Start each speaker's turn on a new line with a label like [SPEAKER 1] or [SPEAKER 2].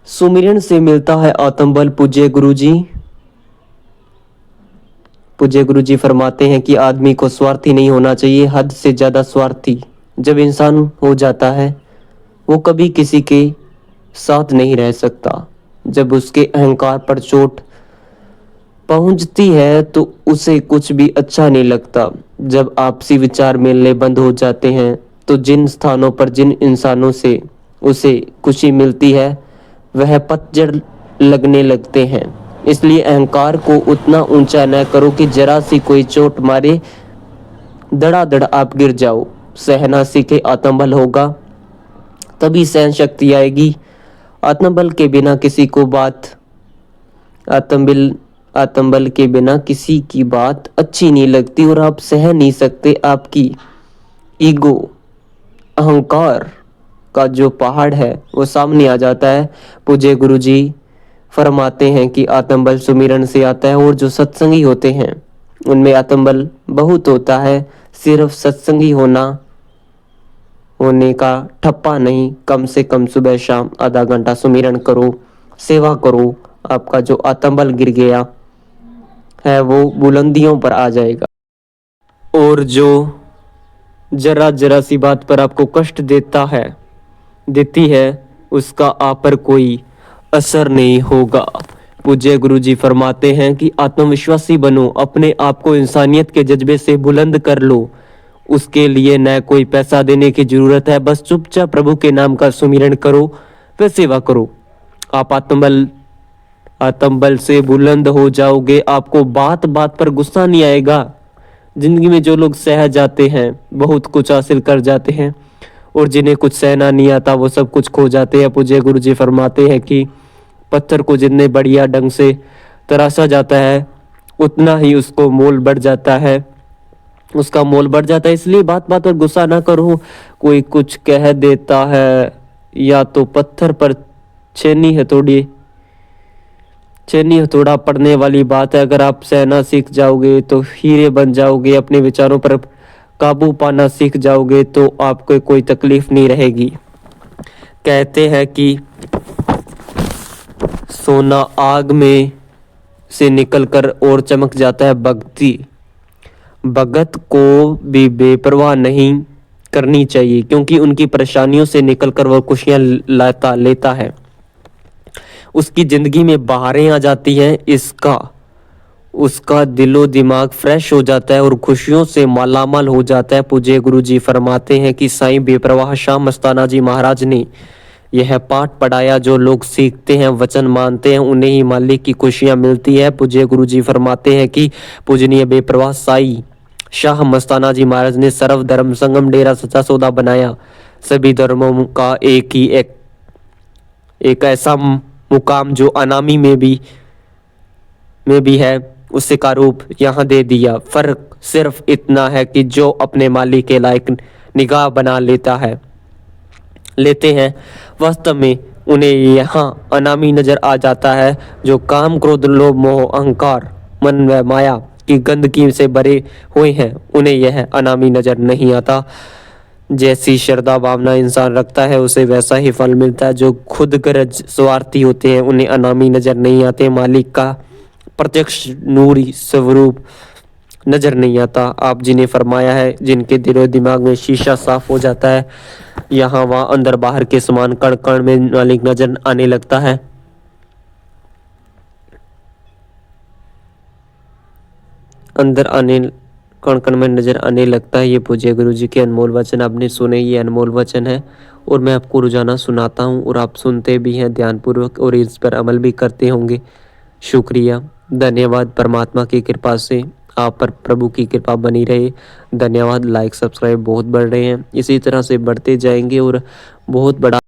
[SPEAKER 1] सुमिरन से मिलता है आत्मबल। पूज्य गुरु जी फरमाते हैं कि आदमी को स्वार्थी नहीं होना चाहिए, हद से ज़्यादा स्वार्थी जब इंसान हो जाता है वो कभी किसी के साथ नहीं रह सकता। जब उसके अहंकार पर चोट पहुंचती है तो उसे कुछ भी अच्छा नहीं लगता। जब आपसी विचार मिलने बंद हो जाते हैं तो जिन स्थानों पर जिन इंसानों से उसे खुशी मिलती है वह पतझड़ लगने लगते हैं। इसलिए अहंकार को उतना ऊंचा न करो कि जरा सी कोई चोट मारे धड़ाधड़ आप गिर जाओ। सहना सीखे आत्मबल होगा तभी सहन शक्ति आएगी। आत्मबल के बिना किसी को बात आत्मबल आत्मबल के बिना किसी की बात अच्छी नहीं लगती और आप सह नहीं सकते। आपकी ईगो अहंकार का जो पहाड़ है वो सामने आ जाता है। पूज्य गुरु जी फरमाते हैं कि आत्मबल सुमिरन से आता है और जो सत्संगी होते हैं उनमें आत्मबल बहुत होता है। सिर्फ सत्संगी होने का ठप्पा नहीं, कम से कम सुबह शाम आधा घंटा सुमिरन करो, सेवा करो। आपका जो आत्मबल गिर गया है वो बुलंदियों पर आ जाएगा। और जो जरा जरा सी बात पर आपको कष्ट देती है उसका आप पर कोई असर नहीं होगा। पूज्य गुरु जी फरमाते हैं कि आत्मविश्वासी बनो, अपने आप को इंसानियत के जज्बे से बुलंद कर लो। उसके लिए न कोई पैसा देने की जरूरत है, बस चुपचाप प्रभु के नाम का सुमिरन करो व सेवा करो। आप आत्मबल से बुलंद हो जाओगे। आपको बात बात पर गुस्सा नहीं आएगा। जिंदगी में जो लोग सह जाते हैं बहुत कुछ हासिल कर जाते हैं और जिन्हें कुछ सहना नहीं आता वो सब कुछ खो जाते हैं। पूज्य गुरु जी फरमाते हैं कि पत्थर को जितने बढ़िया ढंग से तराशा जाता है उतना ही उसको मोल बढ़ जाता है, उसका मोल बढ़ जाता है। इसलिए बात बात पर गुस्सा ना करो। कोई कुछ कह देता है या तो पत्थर पर छेनी हथौड़ा पड़ने वाली बात है। अगर आप सहना सीख जाओगे तो हीरे बन जाओगे। अपने विचारों पर काबू पाना सीख जाओगे तो आपको कोई तकलीफ नहीं रहेगी। कहते हैं कि सोना आग में से निकलकर और चमक जाता है। भगत को भी बेपरवाह नहीं करनी चाहिए क्योंकि उनकी परेशानियों से निकलकर वह खुशियां लेता है। उसकी जिंदगी में बहारें आ जाती हैं। उसका दिलो दिमाग फ्रेश हो जाता है और खुशियों से मालामाल हो जाता है। पूज्य गुरु जी फरमाते हैं कि साईं बेपरवाह शाह मस्ताना जी महाराज ने यह पाठ पढ़ाया, जो लोग सीखते हैं वचन मानते हैं उन्हें ही मालिक की खुशियां मिलती है। पूज्य गुरु जी फरमाते हैं कि पूजनीय बेपरवाह साईं शाह मस्ताना जी महाराज ने सर्व धर्म संगम डेरा सच्चा सौदा बनाया। सभी धर्मों का एक ऐसा मुकाम जो अनामी में भी है उसे का रूप यहाँ दे दिया। फर्क सिर्फ इतना है कि जो अपने मालिक के लायक निगाह बना लेते हैं वास्तव में उन्हें यहाँ अनामी नजर आ जाता है। जो काम क्रोध लोभ मोह अहंकार मन व माया की गंदगी से भरे हुए हैं उन्हें यह अनामी नजर नहीं आता। जैसी श्रद्धा भावना इंसान रखता है उसे वैसा ही फल मिलता है। जो खुद गरज स्वार्थी होते हैं उन्हें अनामी नजर नहीं आते, मालिक का प्रत्यक्ष नूरी स्वरूप नजर नहीं आता। आप जिन्हें फरमाया है जिनके दिलो दिमाग में शीशा साफ हो जाता है, यहाँ वहाँ अंदर बाहर के समान कण कण में मालिक नजर आने लगता है। कण कण में नजर आने लगता है। ये पूज्य गुरु जी के अनमोल वचन आपने सुने। ये अनमोल वचन है और मैं आपको रोजाना सुनाता हूँ और आप सुनते भी हैं ध्यानपूर्वक और इस पर अमल भी करते होंगे। शुक्रिया, धन्यवाद। परमात्मा की कृपा से आप पर प्रभु की कृपा बनी रहे। धन्यवाद। लाइक सब्सक्राइब बहुत बढ़ रहे हैं, इसी तरह से बढ़ते जाएंगे और बहुत बड़ा